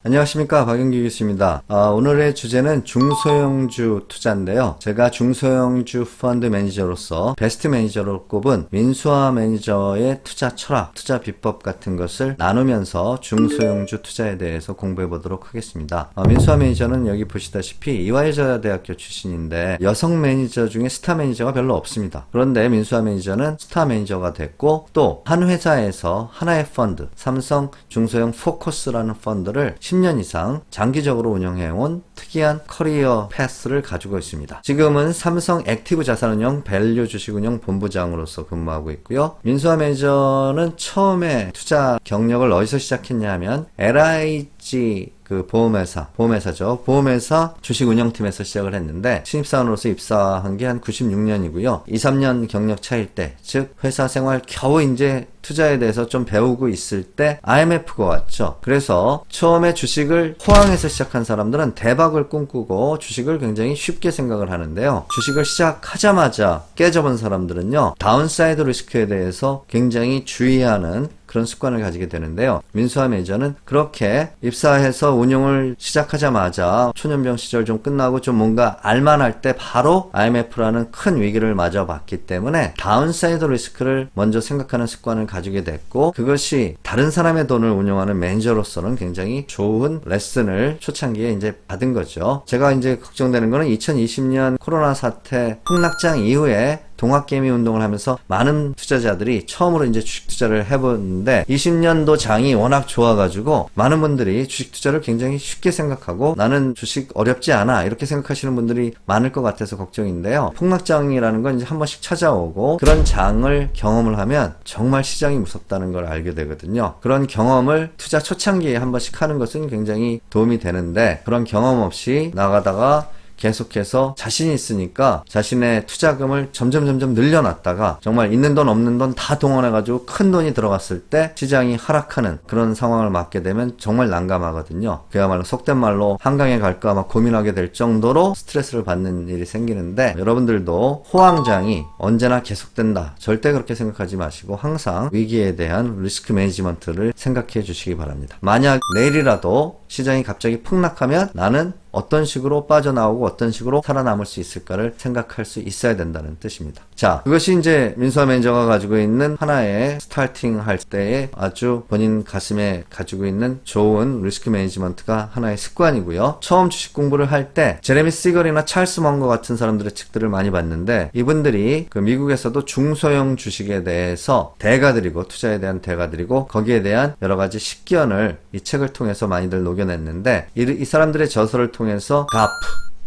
안녕하십니까, 박영기 교수입니다. 오늘의 주제는 중소형주 투자인데요. 제가 중소형주 펀드 매니저로서 베스트 매니저로 꼽은 민수아 매니저의 투자 철학, 투자 비법 같은 것을 나누면서 중소형주 투자에 대해서 공부해 보도록 하겠습니다. 민수아 매니저는 여기 보시다시피 이화여자대학교 출신인데 여성 매니저 중에 스타 매니저가 별로 없습니다. 그런데 민수아 매니저는 스타 매니저가 됐고 또 한 회사에서 하나의 펀드, 삼성 중소형 포커스라는 펀드를 10년 이상 장기적으로 운영해온 특이한 커리어 패스를 가지고 있습니다. 지금은 삼성 액티브 자산운용 밸류 주식운용 본부장으로서 근무하고 있고요. 민수아 매니저는 처음에 투자 경력을 어디서 시작했냐 하면 LIG 보험회사죠. 보험회사 주식운영팀에서 시작을 했는데 신입사원으로서 입사한 게 한 96년이고요. 2, 3년 경력 차일 때, 즉 회사 생활 겨우 이제 투자에 대해서 좀 배우고 있을 때 IMF가 왔죠. 그래서 처음에 주식을 호황에서 시작한 사람들은 대박을 꿈꾸고 주식을 굉장히 쉽게 생각을 하는데요. 주식을 시작하자마자 깨져본 사람들은요, 다운사이드 리스크에 대해서 굉장히 주의하는 그런 습관을 가지게 되는데요. 민수아 매니저는 그렇게 입사해서 운용을 시작하자마자 초년병 시절 좀 끝나고 좀 뭔가 알만할 때 바로 IMF라는 큰 위기를 맞아봤기 때문에 다운사이드 리스크를 먼저 생각하는 습관을 가지게 됐고, 그것이 다른 사람의 돈을 운용하는 매니저로서는 굉장히 좋은 레슨을 초창기에 이제 받은 거죠. 제가 이제 걱정되는 거는 2020년 코로나 사태 폭락장 이후에 동학개미 운동을 하면서 많은 투자자들이 처음으로 이제 주식 투자를 해보는데 20년도 장이 워낙 좋아가지고 많은 분들이 주식 투자를 굉장히 쉽게 생각하고 나는 주식 어렵지 않아 이렇게 생각하시는 분들이 많을 것 같아서 걱정인데요. 폭락장이라는 건 이제 한 번씩 찾아오고 그런 장을 경험을 하면 정말 시장이 무섭다는 걸 알게 되거든요. 그런 경험을 투자 초창기에 한 번씩 하는 것은 굉장히 도움이 되는데 그런 경험 없이 나가다가 계속해서 자신이 있으니까 자신의 투자금을 점점 늘려놨다가 정말 있는 돈 없는 돈 다 동원해가지고 큰 돈이 들어갔을 때 시장이 하락하는 그런 상황을 맞게 되면 정말 난감하거든요. 그야말로 속된 말로 한강에 갈까 막 고민하게 될 정도로 스트레스를 받는 일이 생기는데 여러분들도 호황장이 언제나 계속된다. 절대 그렇게 생각하지 마시고 항상 위기에 대한 리스크 매니지먼트를 생각해 주시기 바랍니다. 만약 내일이라도 시장이 갑자기 폭락하면 나는 어떤 식으로 빠져나오고 어떤 식으로 살아남을 수 있을까를 생각할 수 있어야 된다는 뜻입니다. 자, 그것이 이제 민수아 매니저가 가지고 있는 하나의 스타팅 할 때의 아주 본인 가슴에 가지고 있는 좋은 리스크 매니지먼트가 하나의 습관이고요. 처음 주식 공부를 할 때 제레미 시걸이나 찰스 먼거 같은 사람들의 책들을 많이 봤는데 이분들이 그 미국에서도 중소형 주식에 대해서 대가들이고 투자에 대한 대가들이고 거기에 대한 여러 가지 식견을 이 책을 통해서 많이들 녹여냈는데 이 사람들의 저서를 통해서 GAP,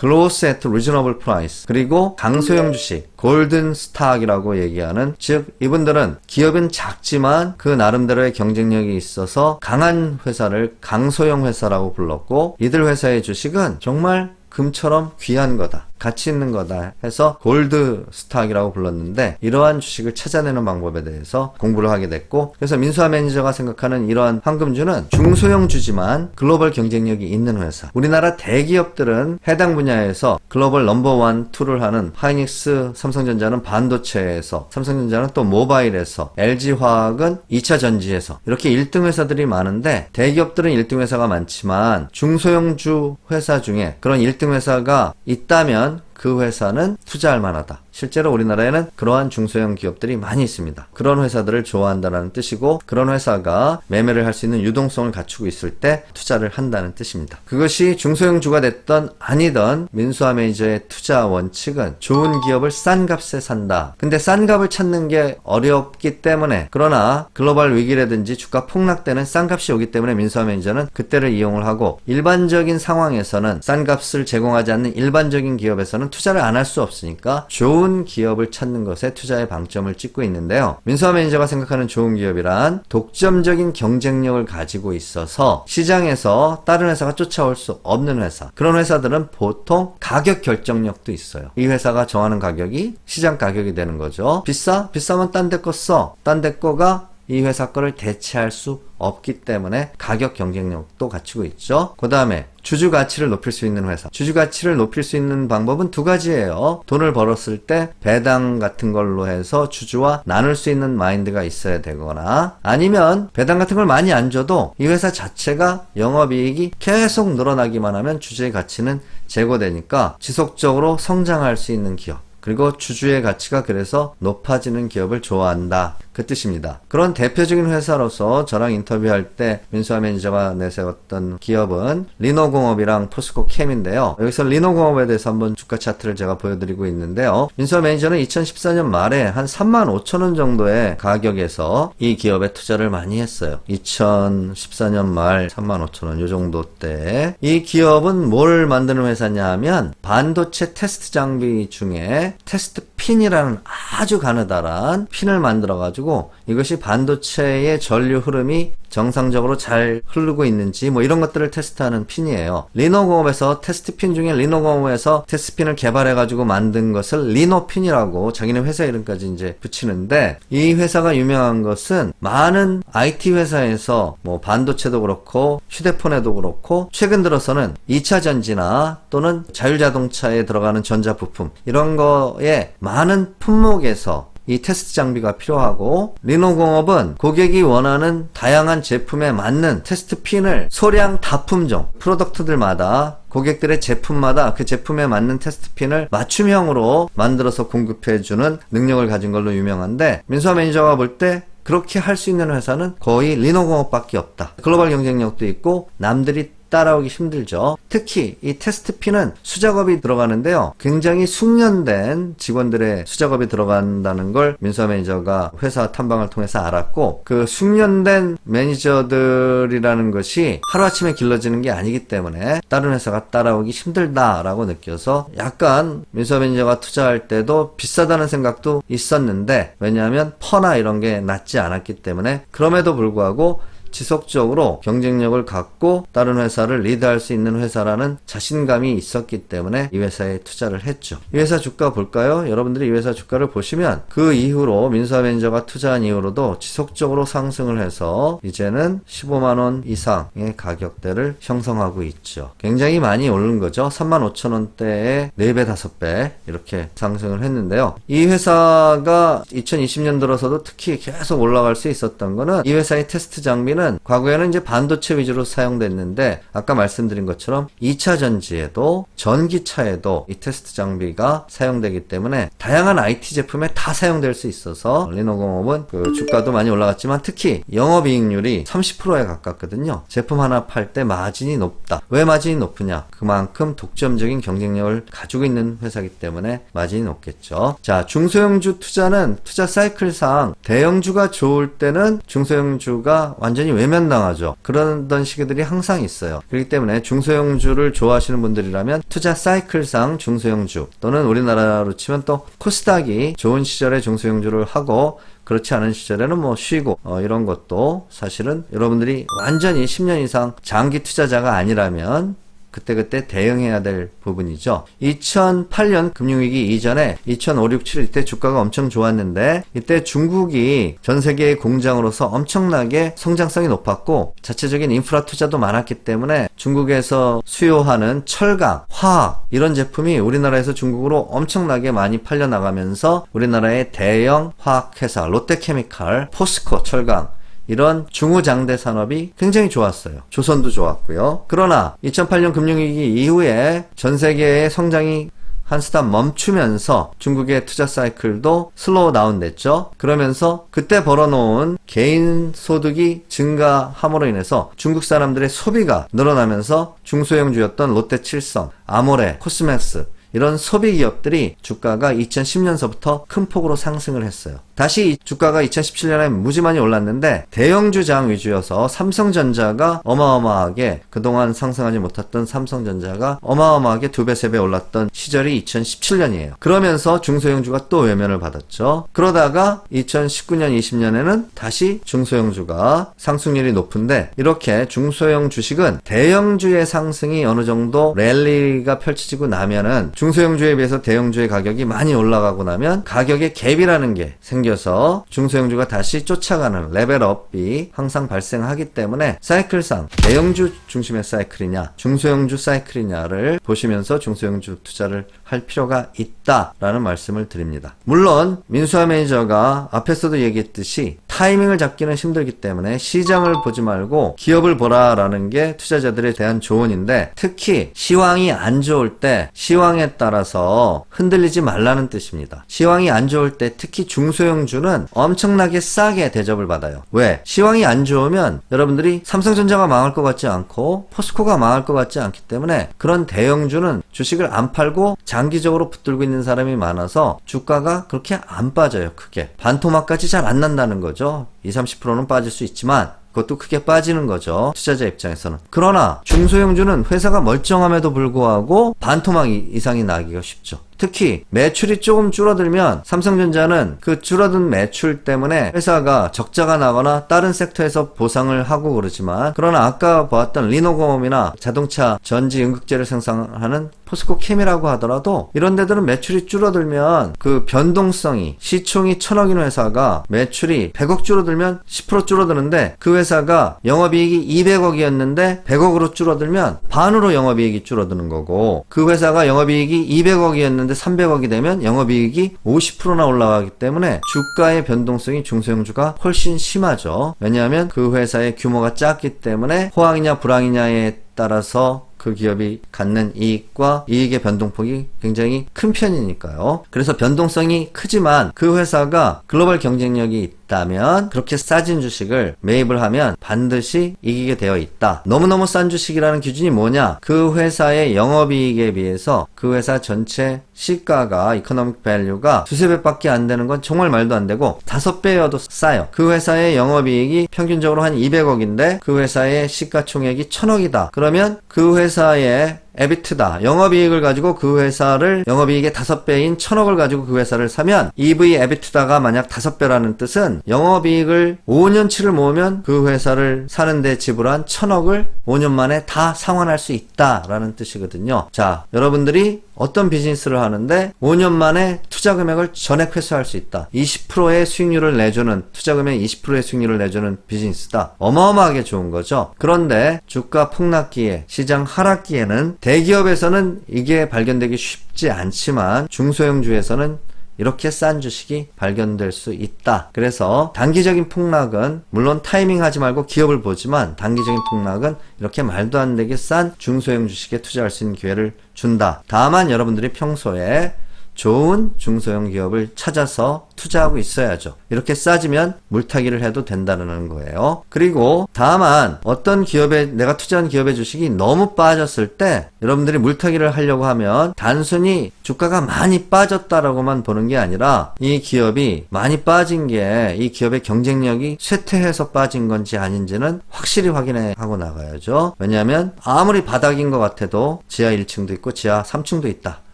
Close at Reasonable Price, 그리고 강소형 주식, 골든 스탁이라고 얘기하는, 즉 이분들은 기업은 작지만 그 나름대로의 경쟁력이 있어서 강한 회사를 강소형 회사라고 불렀고 이들 회사의 주식은 정말 금처럼 귀한 거다, 가치 있는 거다 해서 골드 스탁이라고 불렀는데 이러한 주식을 찾아내는 방법에 대해서 공부를 하게 됐고, 그래서 민수아 매니저가 생각하는 이러한 황금주는 중소형 주지만 글로벌 경쟁력이 있는 회사. 우리나라 대기업들은 해당 분야에서 글로벌 넘버 1, 2를 하는 하이닉스, 삼성전자는 반도체에서, 삼성전자는 또 모바일에서, LG화학은 2차 전지에서 이렇게 1등 회사들이 많은데 대기업들은 1등 회사가 많지만 중소형주 회사 중에 그런 1등 회사가 있다면 그 회사는 투자할 만하다. 실제로 우리나라에는 그러한 중소형 기업들이 많이 있습니다. 그런 회사들을 좋아한다는 뜻이고 그런 회사가 매매를 할 수 있는 유동성을 갖추고 있을 때 투자를 한다는 뜻입니다. 그것이 중소형주가 됐던 아니던 민수아 매니저의 투자 원칙은 좋은 기업을 싼 값에 산다. 근데 싼 값을 찾는 게 어렵기 때문에, 그러나 글로벌 위기라든지 주가 폭락 때는 싼 값이 오기 때문에 민수아 매니저는 그때를 이용을 하고 일반적인 상황에서는 싼 값을 제공하지 않는 일반적인 기업에서는 투자를 안 할 수 없으니까 좋은 기업을 찾는 것에 투자의 방점을 찍고 있는데요. 민수아 매니저가 생각하는 좋은 기업이란 독점적인 경쟁력을 가지고 있어서 시장에서 다른 회사가 쫓아올 수 없는 회사. 그런 회사들은 보통 가격 결정력도 있어요. 이 회사가 정하는 가격이 시장 가격이 되는 거죠. 비싸? 비싸면 딴 데 거 써. 딴 데 거가 이 회사 거를 대체할 수 없기 때문에 가격 경쟁력도 갖추고 있죠. 그 다음에 주주 가치를 높일 수 있는 회사. 주주 가치를 높일 수 있는 방법은 두 가지예요. 돈을 벌었을 때 배당 같은 걸로 해서 주주와 나눌 수 있는 마인드가 있어야 되거나, 아니면 배당 같은 걸 많이 안 줘도 이 회사 자체가 영업이익이 계속 늘어나기만 하면 주주의 가치는 제고되니까 지속적으로 성장할 수 있는 기업, 그리고 주주의 가치가 그래서 높아지는 기업을 좋아한다, 그 뜻입니다. 그런 대표적인 회사로서 저랑 인터뷰할 때 민수아 매니저가 내세웠던 기업은 리노공업이랑 포스코캠인데요. 여기서 리노공업에 대해서 한번 주가 차트를 제가 보여드리고 있는데요. 민수아 매니저는 2014년 말에 한 35,000원 정도의 가격에서 이 기업에 투자를 많이 했어요. 2014년 말 35,000원 요 정도 때. 이 기업은 뭘 만드는 회사냐 하면 반도체 테스트 장비 중에 테스트 핀이라는 아주 가느다란 핀을 만들어가지고 이것이 반도체의 전류 흐름이 정상적으로 잘 흐르고 있는지 뭐 이런 것들을 테스트하는 핀이에요. 리노공업에서 테스트 핀 중에 리노공업에서 테스트 핀을 개발해가지고 만든 것을 리노핀이라고 자기네 회사 이름까지 이제 붙이는데, 이 회사가 유명한 것은 많은 IT 회사에서 뭐 반도체도 그렇고 휴대폰에도 그렇고 최근 들어서는 2차 전지나 또는 자율자동차에 들어가는 전자부품 이런 거에 많은 품목에서 이 테스트 장비가 필요하고, 리노공업은 고객이 원하는 다양한 제품에 맞는 테스트 핀을 소량 다품종 프로덕트들마다 고객들의 제품마다 그 제품에 맞는 테스트 핀을 맞춤형으로 만들어서 공급해주는 능력을 가진 걸로 유명한데, 민수아 매니저가 볼 때 그렇게 할 수 있는 회사는 거의 리노공업밖에 없다. 글로벌 경쟁력도 있고 남들이 따라오기 힘들죠. 특히 이 테스트 핀은 수작업이 들어가는데요. 굉장히 숙련된 직원들의 수작업이 들어간다는 걸 민수아 매니저가 회사 탐방을 통해서 알았고, 그 숙련된 매니저들이라는 것이 하루아침에 길러지는 게 아니기 때문에 다른 회사가 따라오기 힘들다라고 느껴서 약간 민수아 매니저가 투자할 때도 비싸다는 생각도 있었는데, 왜냐하면 퍼나 이런 게 낮지 않았기 때문에, 그럼에도 불구하고 지속적으로 경쟁력을 갖고 다른 회사를 리드할 수 있는 회사라는 자신감이 있었기 때문에 이 회사에 투자를 했죠. 이 회사 주가 볼까요? 여러분들이 이 회사 주가를 보시면 그 이후로 민수아 매니저가 투자한 이후로도 지속적으로 상승을 해서 이제는 15만원 이상의 가격대를 형성하고 있죠. 굉장히 많이 오른 거죠. 35,000원대에 4배, 5배 이렇게 상승을 했는데요. 이 회사가 2020년 들어서도 특히 계속 올라갈 수 있었던 거는, 이 회사의 테스트 장비는 과거에는 이제 반도체 위주로 사용됐는데, 아까 말씀드린 것처럼 2차 전지에도 전기차에도 이 테스트 장비가 사용되기 때문에 다양한 IT 제품에 다 사용될 수 있어서 리노공업은 그 주가도 많이 올라갔지만 특히 영업이익률이 30%에 가깝거든요. 제품 하나 팔 때 마진이 높다. 왜 마진이 높으냐? 그만큼 독점적인 경쟁력을 가지고 있는 회사이기 때문에 마진이 높겠죠. 자, 중소형주 투자는 투자 사이클상 대형주가 좋을 때는 중소형주가 완전히 외면당하죠. 그러던 시기들이 항상 있어요. 그렇기 때문에 중소형주를 좋아하시는 분들이라면 투자 사이클상 중소형주, 또는 우리나라로 치면 또 코스닥이 좋은 시절에 중소형주를 하고 그렇지 않은 시절에는 뭐 쉬고 이런 것도 사실은 여러분들이 완전히 10년 이상 장기 투자자가 아니라면 그때그때 대응해야 될 부분이죠. 2008년 금융위기 이전에 2005, 6, 7 이때 주가가 엄청 좋았는데, 이때 중국이 전 세계의 공장으로서 엄청나게 성장성이 높았고 자체적인 인프라 투자도 많았기 때문에 중국에서 수요하는 철강, 화학 이런 제품이 우리나라에서 중국으로 엄청나게 많이 팔려나가면서 우리나라의 대형 화학회사 롯데케미칼, 포스코 철강 이런 중후장대 산업이 굉장히 좋았어요. 조선도 좋았고요. 그러나 2008년 금융위기 이후에 전 세계의 성장이 한 스탑 멈추면서 중국의 투자 사이클도 슬로우 다운 됐죠. 그러면서 그때 벌어놓은 개인 소득이 증가함으로 인해서 중국 사람들의 소비가 늘어나면서 중소형주였던 롯데칠성, 아모레, 코스맥스 이런 소비 기업들이 주가가 2010년서부터 큰 폭으로 상승을 했어요. 다시 이 주가가 2017년에 무지 많이 올랐는데 대형주장 위주여서 삼성전자가 어마어마하게, 그동안 상승하지 못했던 삼성전자가 어마어마하게 2배, 3배 올랐던 시절이 2017년이에요. 그러면서 중소형주가 또 외면을 받았죠. 그러다가 2019년, 20년에는 다시 중소형주가 상승률이 높은데, 이렇게 중소형 주식은 대형주의 상승이 어느 정도 랠리가 펼쳐지고 나면은 중소형주에 비해서 대형주의 가격이 많이 올라가고 나면 가격의 갭이라는 게 생겨서 중소형주가 다시 쫓아가는 레벨업이 항상 발생하기 때문에 사이클상 대형주 중심의 사이클이냐 중소형주 사이클이냐를 보시면서 중소형주 투자를 할 필요가 있다라는 말씀을 드립니다. 물론 민수화 매니저가 앞에서도 얘기했듯이 타이밍을 잡기는 힘들기 때문에 시장을 보지 말고 기업을 보라라는 게 투자자들에 대한 조언인데, 특히 시황이 안 좋을 때 시황에 따라서 흔들리지 말라는 뜻입니다. 시황이 안 좋을 때 특히 중소형주는 엄청나게 싸게 대접을 받아요. 왜? 시황이 안 좋으면 여러분들이 삼성전자가 망할 것 같지 않고 포스코가 망할 것 같지 않기 때문에 그런 대형주는 주식을 안 팔고 장기적으로 붙들고 있는 사람이 많아서 주가가 그렇게 안 빠져요. 크게 반토막까지 잘 안 난다는 거죠. 20-30%는 빠질 수 있지만 그것도 크게 빠지는 거죠, 투자자 입장에서는. 그러나 중소형주는 회사가 멀쩡함에도 불구하고 반토막 이상이 나기가 쉽죠. 특히 매출이 조금 줄어들면 삼성전자는 그 줄어든 매출 때문에 회사가 적자가 나거나 다른 섹터에서 보상을 하고 그러지만, 그러나 아까 보았던 리노공업이나 자동차 전지 연극재를 생산하는 포스코캠이라고 하더라도 이런 데들은 매출이 줄어들면 그 변동성이, 시총이 1000억인 회사가 매출이 100억 줄어들면 10% 줄어드는데 그 회사가 영업이익이 200억이었는데 100억으로 줄어들면 반으로 영업이익이 줄어드는 거고, 그 회사가 영업이익이 200억이었는데 300억이 되면 영업이익이 50%나 올라가기 때문에 주가의 변동성이 중소형주가 훨씬 심하죠. 왜냐하면 그 회사의 규모가 작기 때문에 호황이냐 불황이냐에 따라서 그 기업이 갖는 이익과 이익의 변동폭이 굉장히 큰 편이니까요. 그래서 변동성이 크지만 그 회사가 글로벌 경쟁력이 있다면 그렇게 싸진 주식을 매입을 하면 반드시 이기게 되어 있다. 너무너무 싼 주식이라는 기준이 뭐냐? 그 회사의 영업이익에 비해서 그 회사 전체 시가가, 이코노믹 밸류가 두세 배밖에 안 되는 건 정말 말도 안 되고 5배여도 싸요. 그 회사의 영업이익이 평균적으로 한 200억인데 그 회사의 시가총액이 1000억이다. 그러면 그 회사의 에비트다, 영업이익을 가지고 그 회사를, 영업이익의 5배인 1000억을 가지고 그 회사를 사면 EV 에비트다가 만약 5배라는 뜻은 영업이익을 5년치를 모으면 그 회사를 사는데 지불한 1000억을 5년 만에 다 상환할 수 있다라는 뜻이거든요. 자, 여러분들이 어떤 비즈니스를 하는데 5년 만에 투자 금액을 전액 회수할 수 있다. 20%의 수익률을 내주는, 투자 금액 20%의 수익률을 내주는 비즈니스다. 어마어마하게 좋은 거죠. 그런데 주가 폭락기에, 시장 하락기에는 대기업에서는 이게 발견되기 쉽지 않지만 중소형주에서는 이렇게 싼 주식이 발견될 수 있다. 그래서 단기적인 폭락은 물론 타이밍 하지 말고 기업을 보지만, 단기적인 폭락은 이렇게 말도 안 되게 싼 중소형 주식에 투자할 수 있는 기회를 준다. 다만 여러분들이 평소에 좋은 중소형 기업을 찾아서 투자하고 있어야죠. 이렇게 싸지면 물타기를 해도 된다는 거예요. 그리고 다만 어떤 기업에, 내가 투자한 기업의 주식이 너무 빠졌을 때 여러분들이 물타기를 하려고 하면 단순히 주가가 많이 빠졌다라고만 보는 게 아니라 이 기업이 많이 빠진 게 이 기업의 경쟁력이 쇠퇴해서 빠진 건지 아닌지는 확실히 확인하고 나가야죠. 왜냐하면 아무리 바닥인 것 같아도 지하 1층도 있고 지하 3층도 있다.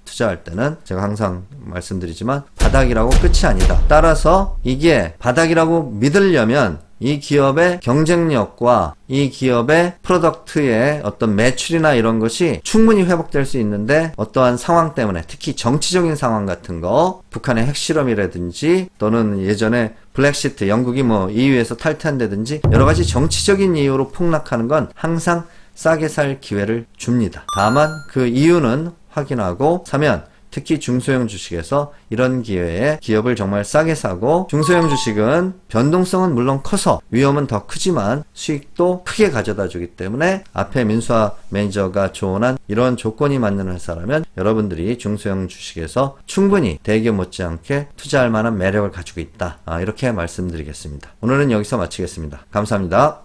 투자할 때는 제가 항상 말씀드리지만 바닥이라고 끝이 아니다. 따라서 이게 바닥이라고 믿으려면 이 기업의 경쟁력과 이 기업의 프로덕트의 어떤 매출이나 이런 것이 충분히 회복될 수 있는데, 어떠한 상황 때문에, 특히 정치적인 상황 같은 거, 북한의 핵실험이라든지 또는 예전에 블랙시트, 영국이 뭐 EU에서 탈퇴한다든지 여러 가지 정치적인 이유로 폭락하는 건 항상 싸게 살 기회를 줍니다. 다만 그 이유는 확인하고 사면, 특히 중소형 주식에서 이런 기회에 기업을 정말 싸게 사고, 중소형 주식은 변동성은 물론 커서 위험은 더 크지만 수익도 크게 가져다 주기 때문에 앞에 민수화 매니저가 조언한 이런 조건이 맞는 회사라면 여러분들이 중소형 주식에서 충분히 대기업 못지않게 투자할 만한 매력을 가지고 있다. 이렇게 말씀드리겠습니다. 오늘은 여기서 마치겠습니다. 감사합니다.